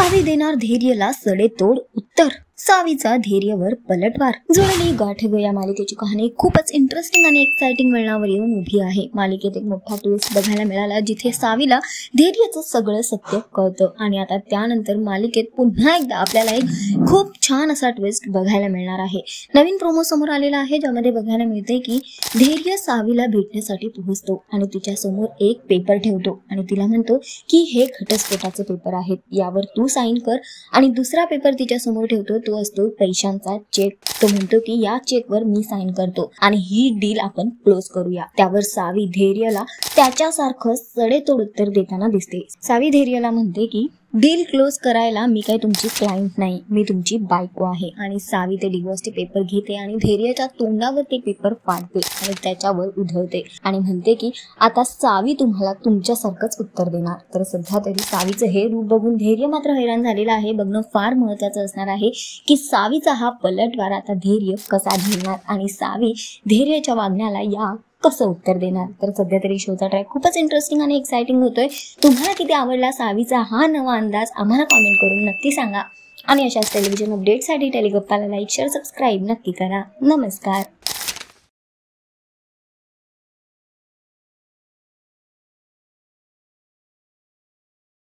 सावी देणार धैर्यला सडेतोड उत्तर। सावीचा धैर्यवर पलटवार। जुळली गाठ ग या मालिकेची कहाणी खूपच इंटरेस्टिंग आणि एक्साइटिंग वळणावर येऊन उभी आहे। मालिकेत एक मोठा ट्विस्ट बघायला मिळाला जिथे सावीला धैर्यचं सगळं सत्य कळतं आणि आता त्यानंतर मालिकेत पुन्हा एकदा आपल्याला एक खूप छान असा ट्विस्ट बघायला मिळणार आहे। नवीन प्रोमो समोर आलेला आहे ज्यामध्ये बघायला मिळते की धैर्य सावीला भेटण्यासाठी पोहोचतो आणि तिच्या समोर एक पेपर ठेवतो आणि तिला म्हणतो की हे घटस्फोटाचे पेपर आहेत, यावर तू साइन कर। आणि दुसरा पेपर तिच्या समोर ठेवतो, तो असतो पैशांचा चेक। तो म्हणतो की या चेकवर मी साइन करतो आणि ही डील आपण क्लोज करूया। त्यावर सावी धैर्यला त्याच्यासारखं सडेतोड उत्तर देताना दिसते। सावी धैर्यला म्हणते की डील क्लोज करायला मी काय तुमची क्लायंट नाही, मी तुमची बायको आहे। आणि सावी ते डिवोर्सचे पेपर घेते आणि धैर्यच्या तोंडावर ते पेपर फाडते आणि त्याच्यावर उधळते आणि म्हणते की आता सावी तुम्हाला तुमच्यासारखंच उत्तर देणार। तर सध्या तरी सावीचं हे रूप बघून धैर्य मात्र हैराण झालेला आहे। बघणं फार महत्त्वाचं असणार आहे की सावीचा हा पलटवार आता धैर्य कसा झेलणार आणि सावी धैर्याच्या वागण्याला या कसं उत्तर देणार। तर सध्या तरी शोचा ट्रॅक खूपच इंटरेस्टिंग आणि एक्साइटिंग होतोय। तुम्हाला किती आवडला सावीचा हा नवा अंदाज आम्हाला कमेंट करून नक्की सांगा आणि अशाच टेलिव्हिजन अपडेटसाठी टेलिगप्पाला लाईक शेअर सबस्क्राईब नक्की करा। नमस्कार।